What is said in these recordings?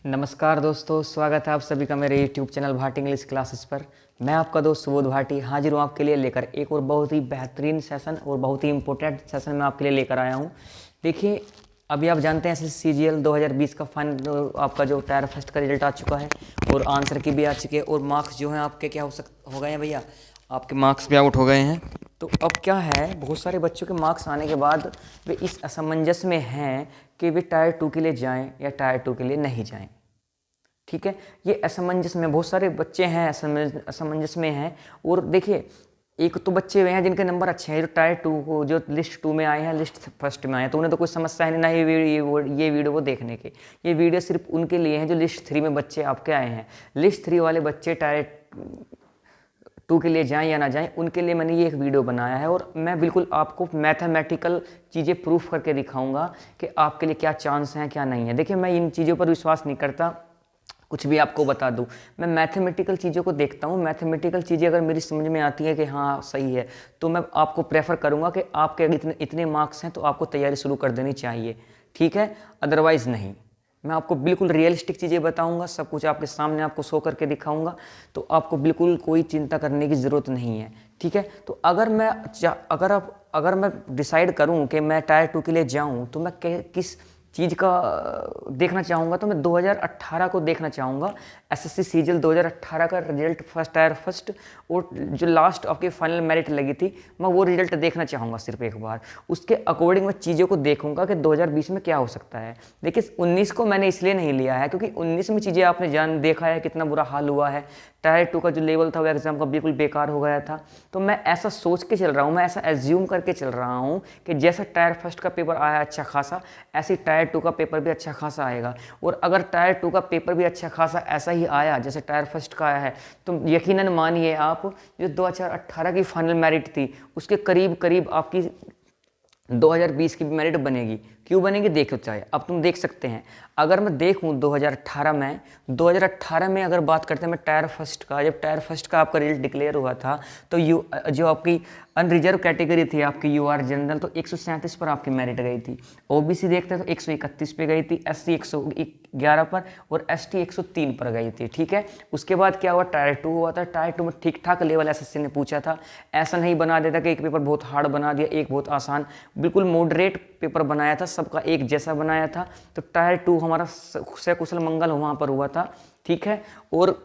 नमस्कार दोस्तों, स्वागत है आप सभी का मेरे YouTube channel Bhati English classes पर। मैं आपका दोस्त सुबोध भाटी हाजिर हूँ आपके लिए लेकर एक और बहुत ही बेहतरीन सेशन और बहुत ही इंपॉर्टेंट सेशन मैं आपके लिए लेकर आया हूँ। देखिए, अभी आप जानते हैं एसएससी CGL 2020 का फाइनल आपका जो टायर फर्स्ट का रिजल्ट आ चुका है और आंसर की भी आ चुके हैं और मार्क्स जो हैं आपके क्या हो गए हैं भैया, आपके मार्क्स भी आउट हो गए हैं। तो अब क्या है, बहुत सारे बच्चों के मार्क्स आने के बाद वे इस असमंजस में हैं कि वे टायर 2 के लिए जाएं या टायर 2 के लिए नहीं जाएं। ठीक है, ये असमंजस में बहुत सारे बच्चे हैं, असमंजस में हैं। और देखिए, एक तो बच्चे वे हैं जिनके नंबर अच्छे हैं, जो टायर 2 को जो लिस्ट 2 में आए हैं, लिस्ट फर्स्ट में आए हैं, तो उन्हें तो कोई समस्या है नहीं ना ये वीडियो को देखने के। ये वीडियो सिर्फ उनके लिए है जो लिस्ट 3 में बच्चे आपके आए हैं। लिस्ट 3 वाले बच्चे टायर 2 के लिए जाएं या ना जाएं, उनके लिए मैंने ये एक वीडियो बनाया है और मैं बिल्कुल आपको मैथमेटिकल चीज़ें प्रूफ करके दिखाऊंगा कि आपके लिए क्या चांस हैं क्या नहीं है। देखिए, मैं इन चीज़ों पर विश्वास नहीं करता, कुछ भी आपको बता दूं। मैं मैथमेटिकल चीज़ों को देखता हूं। मैथमेटिकल चीज़ें अगर मेरी समझ में आती है कि हाँ सही है, तो मैं आपको प्रेफर करूंगा कि आपके अगर इतने मार्क्स हैं तो आपको तैयारी शुरू कर देनी चाहिए, ठीक है, अदरवाइज़ नहीं। मैं आपको बिल्कुल रियलिस्टिक चीज़ें बताऊंगा, सब कुछ आपके सामने आपको शो करके दिखाऊंगा, तो आपको बिल्कुल कोई चिंता करने की ज़रूरत नहीं है, ठीक है। तो अगर मैं डिसाइड करूं कि मैं टायर 2 के लिए जाऊं, तो मैं किस चीज़ का देखना चाहूँगा, तो मैं 2018 को देखना चाहूँगा। एसएससी CGL 2018 का रिजल्ट टायर फर्स्ट और जो लास्ट आपकी फाइनल मेरिट लगी थी, मैं वो रिजल्ट देखना चाहूँगा सिर्फ एक बार। उसके अकॉर्डिंग मैं चीज़ों को देखूँगा कि 2020 में क्या हो सकता है। देखिए, 19 को मैंने इसलिए नहीं लिया है क्योंकि 19 में चीज़ें आपने देखा है कितना बुरा हाल हुआ है। टायर 2 का जो लेवल था वो एग्जाम का बिल्कुल बेकार हो गया था। तो मैं ऐसा सोच के चल रहा हूँ, मैं ऐसा एज्यूम करके चल रहा हूँ कि जैसा टायर फर्स्ट का पेपर आया अच्छा खासा, ऐसे टायर 2 का पेपर भी अच्छा खासा आएगा। और अगर टायर 2 का पेपर भी अच्छा खासा ऐसा ही आया जैसे टायर फर्स्ट का आया है, तो यकीनन मानिए आप, जो 2018 की फाइनल मेरिट थी उसके करीब करीब आपकी 2020 की भी मेरिट बनेगी। क्यों बनेगी देखो, चाहे अब तुम देख सकते हैं। अगर मैं देखूं 2018 में अगर बात करते हैं मैं टायर फर्स्ट का, जब टायर फर्स्ट का आपका रिजल्ट डिक्लेयर हुआ था, तो जो आपकी अनरिजर्व कैटेगरी थी आपकी UR जनरल, तो 137 पर आपकी मेरिट गई थी। OBC देखते हैं तो 131 पे गई थी, SC 111 पर और ST 103 पर गई थी, ठीक है। उसके बाद क्या हुआ, टायर 2 हुआ था। टायर 2 में ठीक ठाक लेवल एसएससी ने पूछा था, ऐसा नहीं बना देता कि एक पेपर बहुत हार्ड बना दिया, एक बहुत आसान, बिल्कुल मॉडरेट पेपर बनाया था, सबका एक जैसा बनाया था। तो टायर 2 हमारा सकुशल मंगल वहाँ पर हुआ था, ठीक है। और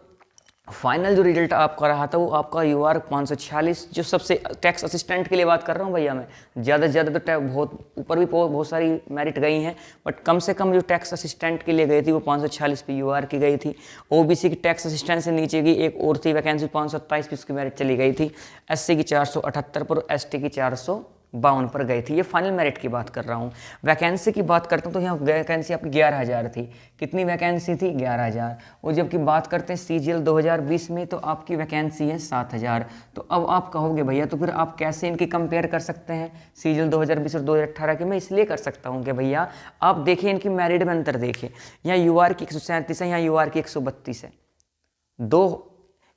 फाइनल जो रिजल्ट आपका रहा था वो आपका UR 546, जो सबसे टैक्स असिस्टेंट के लिए बात कर रहा हूँ भैया मैं, ज़्यादा से ज़्यादा तो बहुत ऊपर भी बहुत सारी मेरिट गई हैं, बट कम से कम जो टैक्स असिस्टेंट के लिए गई थी वो 546 पे UR की गई थी। OBC की टैक्स असिस्टेंट से नीचे की एक और थी वैकेंसी 527 पे उसकी मेरिट चली गई थी। SC की 478 पर और ST की 452 पर गई थी। ये फाइनल मेरिट की बात कर रहा हूँ। वैकेंसी की बात करता हूँ तो यहाँ वैकेंसी आपकी 11,000 थी। कितनी वैकेंसी थी? 11,000। और जबकि बात करते हैं CGL 2020 में, तो आपकी वैकेंसी है 7,000। तो अब आप कहोगे भैया तो फिर आप कैसे इनकी कंपेयर कर सकते हैं CGL 2020 और 2018 की? मैं इसलिए कर सकता हूँ कि भैया आप देखिए इनकी मेरिट में अंतर देखिए। यहाँ UR की 137 है, यहाँ UR की 132 है।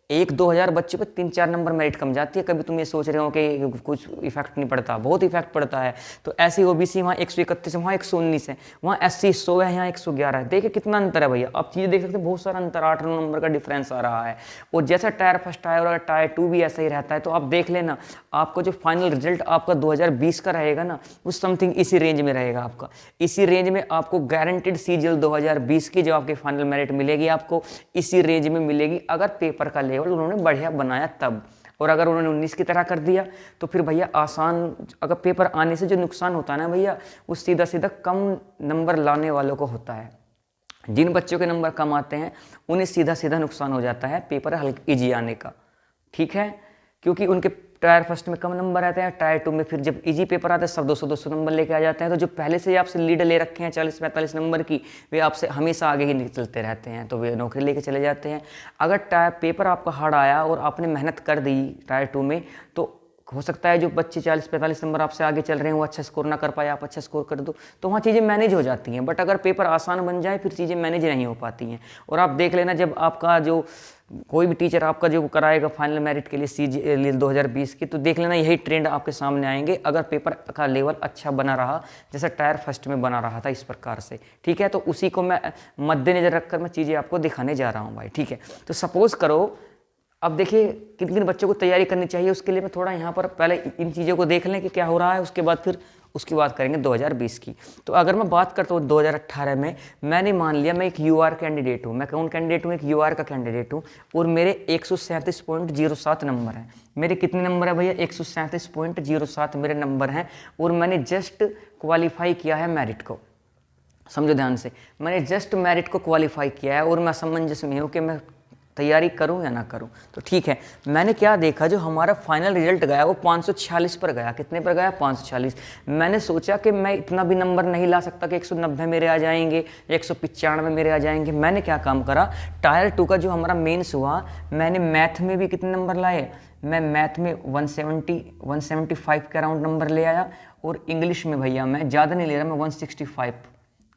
2,000 बच्चे पर 3-4 नंबर मेरिट कम जाती है। कभी तुम ये सोच रहे हो कि कुछ इफेक्ट नहीं पड़ता, बहुत इफेक्ट पड़ता है। तो ऐसी OBC वहाँ 131 है, वहाँ 119 है, वहाँ SC 100 है, यहाँ 111 है। देखिए कितना अंतर है भैया। आप चीज़ें देख सकते हैं, बहुत सारा अंतर, 8-9 नंबर का डिफरेंस आ रहा है। और जैसा टायर फर्स्ट आया और अगर टायर 2 भी ऐसा ही रहता है, तो आप देख लेना आपको जो फाइनल रिजल्ट आपका 2020 का रहेगा ना, वो समथिंग इसी रेंज में रहेगा आपका। इसी रेंज में आपको गारंटेड CGL 2020 की जो आपकी फाइनल मेरिट मिलेगी, आपको इसी रेंज में मिलेगी, अगर पेपर का उन्होंने बढ़िया बनाया तब। और अगर उन्होंने 19 की तरह कर दिया तो फिर भैया आसान, अगर पेपर आने से जो नुकसान होता है ना भैया, वो सीधा सीधा कम नंबर लाने वालों को होता है। जिन बच्चों के नंबर कम आते हैं उन्हें सीधा सीधा नुकसान हो जाता है पेपर हल्का ईजी आने का, ठीक है। क्योंकि उनके टायर फर्स्ट में कम नंबर आते हैं, टायर 2 में फिर जब इजी पेपर आता है सब 200-200 नंबर लेके आ जाते हैं। तो जो पहले से आपसे लीड ले रखे हैं 40-45 नंबर की, वे आपसे हमेशा आगे ही निकलते रहते हैं, तो वे नौकरी लेके चले जाते हैं। अगर टायर पेपर आपका हार्ड आया और आपने मेहनत कर दी टायर 2 में, तो हो सकता है जो बच्चे 40-45 नंबर आपसे आगे चल रहे हैं वो अच्छा स्कोर ना कर पाए, आप अच्छा स्कोर कर दो, तो वहाँ चीज़ें मैनेज हो जाती हैं। बट अगर पेपर आसान बन जाए फिर चीज़ें मैनेज नहीं हो पाती हैं। और आप देख लेना, जब आपका जो कोई भी टीचर आपका जो कराएगा फाइनल मेरिट के लिए CGL 2020 की, तो देख लेना यही ट्रेंड आपके सामने आएंगे अगर पेपर का लेवल अच्छा बना रहा, जैसा टायर फर्स्ट में बना रहा था इस प्रकार से। ठीक है, तो उसी को मैं मद्देनजर रखकर मैं चीज़ें आपको दिखाने जा रहा हूँ भाई। ठीक है, तो सपोज़ करो, अब देखिए किन किन बच्चों को तैयारी करनी चाहिए, उसके लिए मैं थोड़ा यहाँ पर पहले इन चीज़ों को देख लें कि क्या हो रहा है, उसके बाद फिर उसकी बात करेंगे 2020 की। तो अगर मैं बात करता हूँ 2018 में, मैंने मान लिया मैं एक UR कैंडिडेट हूँ। मैं कौन कैंडिडेट हूँ? एक UR का कैंडिडेट हूँ, और मेरे 137.07 नंबर हैं। मेरे कितने नंबर है भैया? 137.07 मेरे नंबर हैं, और मैंने जस्ट क्वालिफाई किया है मेरिट को। समझो ध्यान से, मैंने जस्ट मेरिट को क्वालिफाई किया है, और मैं असमंजस में हूँ कि मैं तैयारी करूं या ना करूं। तो ठीक है, मैंने क्या देखा, जो हमारा फाइनल रिजल्ट गया वो 546 पर गया। कितने पर गया? 546। मैंने सोचा कि मैं इतना भी नंबर नहीं ला सकता कि 190 मेरे आ जाएंगे, 195 मेरे आ जाएंगे। मैंने क्या काम करा, टायर 2 का जो हमारा मेंस हुआ, मैंने मैथ में भी कितने नंबर लाए? मैं मैथ में 175 के अराउंड नंबर ले आया, और इंग्लिश में भैया मैं ज़्यादा नहीं ले रहा, मैं 165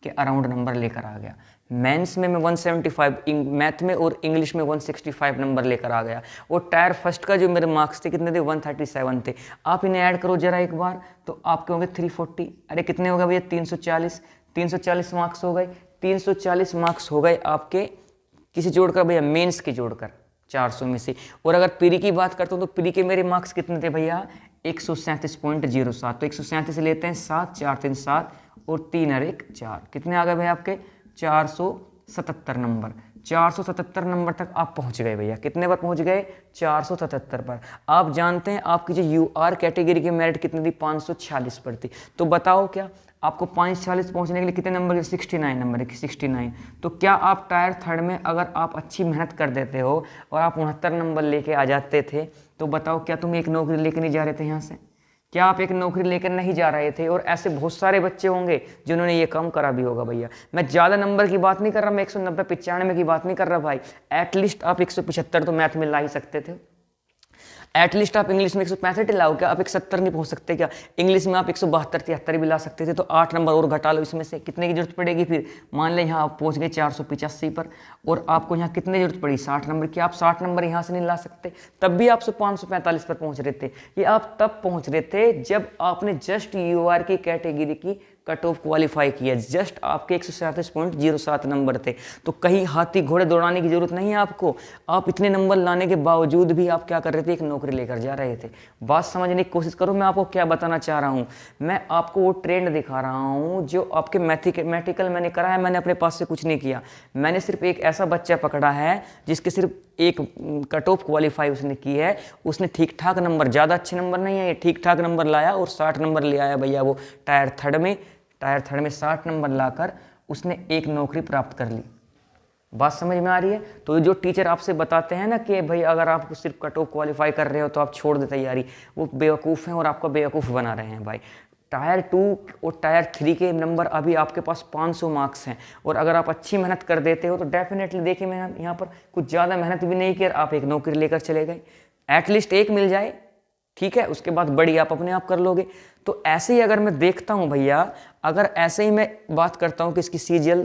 के अराउंड नंबर लेकर आ गया। मेंस में मैं 175 मैथ में, और इंग्लिश में 165 नंबर लेकर आ गया। और टायर फर्स्ट का जो मेरे मार्क्स थे कितने थे? 137 थे। आप इन्हें ऐड करो जरा एक बार, तो आपके होंगे 340। अरे कितने हो गए भैया? 340। 340 मार्क्स हो गए। 340 मार्क्स हो गए आपके, किसे जोड़कर भैया? मेंस के जोड़कर 400 में से। और अगर प्री की बात करता हूँ तो प्री के मेरे मार्क्स कितने थे भैया? 137.07। तो 137 लेते हैं, 7 4 3 7 और 3 और 1 4। कितने आ गए भैया आपके? 477 नंबर। 477 नंबर तक आप पहुंच गए भैया। कितने पर पहुंच गए? 477 पर। आप जानते हैं आपकी जो UR कैटेगरी की मेरिट कितनी थी? 546 पर थी। तो बताओ क्या आपको 546 पहुंचने के लिए कितने नंबर के? 69 नंबर के 69। तो क्या आप टायर थर्ड में अगर आप अच्छी मेहनत कर देते हो और आप 69 नंबर लेके आ जाते थे, तो बताओ क्या तुम एक नौकरी लेके नहीं जा रहे थे यहाँ से? क्या आप एक नौकरी लेकर नहीं जा रहे थे? और ऐसे बहुत सारे बच्चे होंगे जिन्होंने ये काम करा भी होगा भैया। मैं ज़्यादा नंबर की बात नहीं कर रहा, मैं 190 95 की बात नहीं कर रहा भाई। एटलीस्ट आप 175 तो मैथ में ला ही सकते थे। एटलीस्ट आप इंग्लिश में 165 लाओ, क्या आप 170 नहीं पहुंच सकते क्या? इंग्लिश में आप 172 73 भी ला सकते थे। तो 8 नंबर और घटा लो इसमें से, कितने की जरूरत पड़ेगी फिर? मान लें यहाँ आप पहुंच गए 485 पर, और आपको यहाँ कितने जरूरत पड़ी? 60 नंबर की। आप 60 नंबर यहाँ से नहीं ला सकते, तब भी आप 545 पर पहुंच रहे थे। ये आप तब पहुंच रहे थे जब आपने जस्ट UR की कैटेगरी की कट ऑफ क्वालिफाई किया। जस्ट आपके 137.07 नंबर थे। तो कहीं हाथी घोड़े दौड़ाने की जरूरत नहीं है आपको। आप इतने नंबर लाने के बावजूद भी आप क्या कर रहे थे? एक नौकरी लेकर जा रहे थे। बात समझने की कोशिश करो, मैं आपको क्या बताना चाह रहा हूँ। मैं आपको वो ट्रेंड दिखा रहा हूँ जो आपके मैथमेटिकल मैंने करा है। मैंने अपने पास से कुछ नहीं किया, मैंने सिर्फ एक ऐसा बच्चा पकड़ा है जिसके सिर्फ एक कट ऑफ क्वालिफाई उसने की है। उसने ठीक ठाक नंबर, ज़्यादा अच्छे नंबर नहीं है, ठीक ठाक नंबर लाया और 60 नंबर ले आया भैया। वो टायर थर्ड में 60 नंबर लाकर उसने एक नौकरी प्राप्त कर ली। बात समझ में आ रही है? तो जो टीचर आपसे बताते हैं ना कि भाई अगर आप सिर्फ कट ऑफ क्वालिफाई कर रहे हो तो आप छोड़ दे तैयारी, वो बेवकूफ़ हैं और आपको बेवकूफ़ बना रहे हैं भाई। टायर 2 और टायर 3 के नंबर अभी आपके पास 500 मार्क्स हैं, और अगर आप अच्छी मेहनत कर देते हो तो डेफिनेटली, देखिए मैं यहाँ पर कुछ ज़्यादा मेहनत भी नहीं की, आप एक नौकरी लेकर चले गए। एटलीस्ट एक मिल जाए, ठीक है, उसके बाद बड़ी आप अपने आप कर लोगे। तो ऐसे ही अगर मैं देखता हूँ भैया, अगर ऐसे ही मैं बात करता हूँ कि इसकी CGL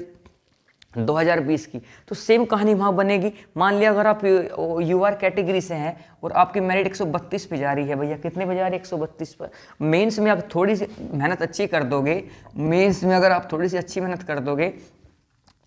2020 की, तो सेम कहानी वहाँ बनेगी। मान लिया अगर आप UR कैटेगरी से हैं और आपकी मेरिट 132 पे जा रही है भैया। कितने पे जा रही है? 132 पर। मेंस में आप थोड़ी सी मेहनत अच्छी कर दोगे, मेंस में अगर आप थोड़ी सी अच्छी मेहनत कर दोगे,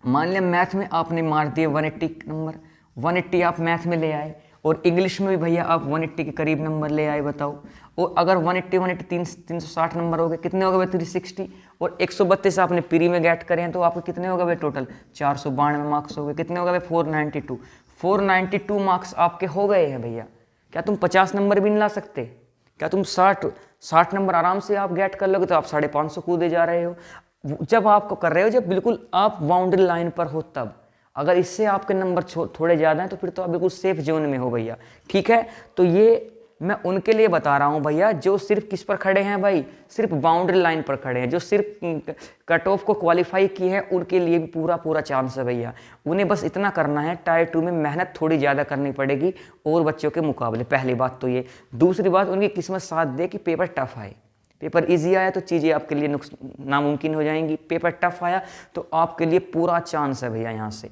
मान लिया मैथ में आपने मार दिए 180 नंबर, 180 आप मैथ में ले आए, और इंग्लिश में भी भैया आप 180 के करीब नंबर ले आए, बताओ। और अगर 180 360 नंबर हो गए, कितने हो गए? 360। और 132 आपने प्री में गेट करे हैं, तो आपको कितने हो गए टोटल? 492 मार्क्स हो गए। कितने हो गए? 492। 492 मार्क्स आपके हो गए हैं भैया। क्या तुम 50 नंबर भी नहीं ला सकते? क्या तुम 60 नंबर आराम से आप गेट कर लोगे? तो आप 550 कूदे जा रहे हो। जब आपको कर रहे हो, जब बिल्कुल आप बाउंड्री लाइन पर हो तब। अगर इससे आपके नंबर थोड़े ज़्यादा हैं तो फिर तो आप बिल्कुल सेफ जोन में हो भैया, ठीक है। तो ये मैं उनके लिए बता रहा हूँ भैया जो सिर्फ किस पर खड़े हैं भाई, सिर्फ बाउंड्री लाइन पर खड़े हैं, जो सिर्फ कट ऑफ को क्वालिफाई किए हैं, उनके लिए भी पूरा पूरा चांस है भैया। उन्हें बस इतना करना है, टायर 2 में मेहनत थोड़ी ज़्यादा करनी पड़ेगी और बच्चों के मुकाबले, पहली बात तो ये। दूसरी बात, उनकी किस्मत साथ दे कि पेपर टफ आए। पेपर इजी आया तो चीज़ें आपके लिए नामुमकिन हो जाएंगी, पेपर टफ आया तो आपके लिए पूरा चांस है भैया यहाँ से,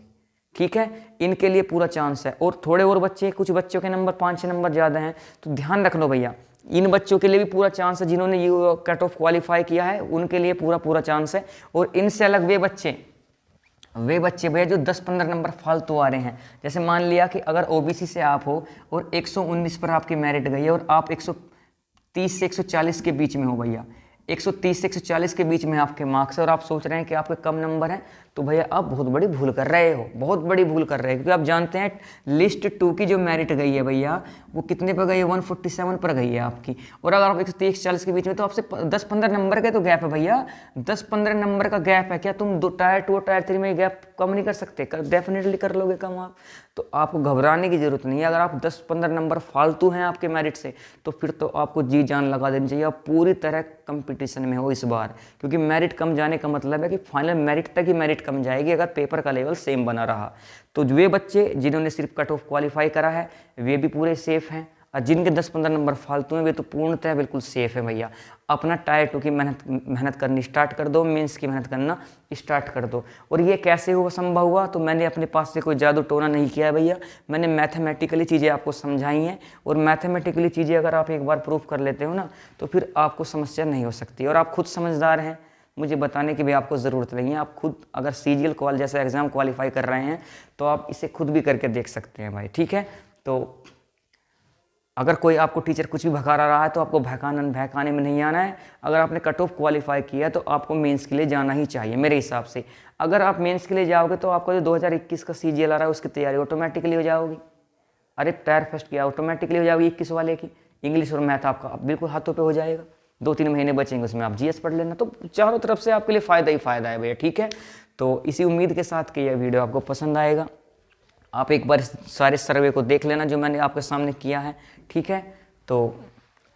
ठीक है। इनके लिए पूरा चांस है। और थोड़े और बच्चे, कुछ बच्चों के नंबर 5-6 नंबर ज़्यादा हैं, तो ध्यान रख लो भैया, इन बच्चों के लिए भी पूरा चांस है जिन्होंने ये कट ऑफ क्वालिफाई किया है, उनके लिए पूरा पूरा चांस है। और इनसे अलग वे बच्चे भैया जो 10-15 नंबर फालतू आ रहे हैं। जैसे मान लिया कि अगर ओबीसी से आप हो और 119 पर आपकी मेरिट गई है और आप 130 से 140 के बीच में हो भैया, 130 से 140 के बीच में आपके मार्क्स है और आप सोच रहे हैं कि आपके कम नंबर हैं, तो भैया आप बहुत बड़ी भूल कर रहे हो, बहुत बड़ी भूल कर रहे हैं। क्योंकि आप जानते हैं लिस्ट 2 की जो मेरिट गई है भैया, वो कितने पर गई है, 147 पर गई है आपकी। और अगर आप 130-140 के बीच में, तो आपसे 10-15 नंबर का तो गैप है भैया, 10-15 नंबर का गैप है। क्या तुम टायर 2 और टायर 3 में गैप कम नहीं कर सकते? डेफिनेटली कर लोगे कम आप। तो आपको घबराने की जरूरत नहीं है। अगर आप 10-15 नंबर फालतू हैं आपके मेरिट से, तो फिर तो आपको जी जान लगा देनी चाहिए, आप पूरी तरह कंपटीशन में हो इस बार। क्योंकि मेरिट कम जाने का मतलब है कि फाइनल मेरिट तक ही मेरिट कम जाएगी अगर पेपर का लेवल सेम बना रहा। तो वे बच्चे जिन्होंने सिर्फ कट ऑफ क्वालिफाई करा है, वे भी पूरे सेफ हैं, और जिनके 10-15 नंबर फालतू हैं, वे तो पूर्णतः बिल्कुल सेफ है भैया। अपना टायर 2 की मेहनत करनी स्टार्ट कर दो, मेंस की मेहनत करना स्टार्ट कर दो। और ये कैसे हुआ, संभव हुआ? तो मैंने अपने पास से कोई जादू टोना नहीं किया है भैया, मैंने मैथमेटिकली चीज़ें आपको समझाई हैं। और मैथमेटिकली चीज़ें अगर आप एक बार प्रूफ कर लेते हो ना, तो फिर आपको समस्या नहीं हो सकती। और आप खुद समझदार हैं, मुझे बताने की भी आपको ज़रूरत नहीं है। आप खुद अगर सीजीएल कॉल जैसा एग्ज़ाम क्वालिफाई कर रहे हैं, तो आप इसे खुद भी करके देख सकते हैं भाई, ठीक है। तो अगर कोई आपको टीचर कुछ भी भगा रहा है, तो आपको बहकाने में नहीं आना है। अगर आपने कट ऑफ क्वालिफाई किया, तो आपको मेंस के लिए जाना ही चाहिए मेरे हिसाब से। अगर आप मेंस के लिए जाओगे, तो आपका जो 2021 का सीजीएल आ रहा है, उसकी तैयारी ऑटोमेटिकली हो जाओगी। अरे टायर फर्स्ट किया, ऑटोमेटिकली हो जाओगी 21 वाले की। इंग्लिश और मैथ आपका बिल्कुल हाथों पे हो जाएगा, 2-3 महीने बचेंगे, उसमें आप जीएस पढ़ लेना। तो चारों तरफ से आपके लिए फ़ायदा ही फ़ायदा है भैया, ठीक है। तो इसी उम्मीद के साथ कि यह वीडियो आपको पसंद आएगा। आप एक बार सारे सर्वे को देख लेना जो मैंने आपके सामने किया है, ठीक है। तो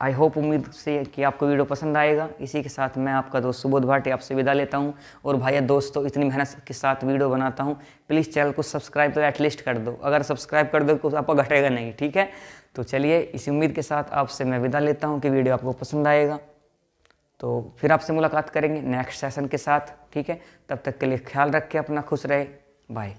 आई होप, उम्मीद से कि आपको वीडियो पसंद आएगा। इसी के साथ मैं आपका दोस्त सुबोध भाटी आपसे विदा लेता हूं। और भाइया दोस्तों, इतनी मेहनत के साथ वीडियो बनाता हूं, प्लीज़ चैनल को सब्सक्राइब तो एटलीस्ट कर दो। अगर सब्सक्राइब कर दो तो आपको घटेगा नहीं, ठीक है। तो चलिए, इसी उम्मीद के साथ आपसे मैं विदा लेता हूँ कि वीडियो आपको पसंद आएगा। तो फिर आपसे मुलाकात करेंगे नेक्स्ट सेशन के साथ, ठीक है। तब तक के लिए ख्याल रखें अपना, खुश रहे, बाय।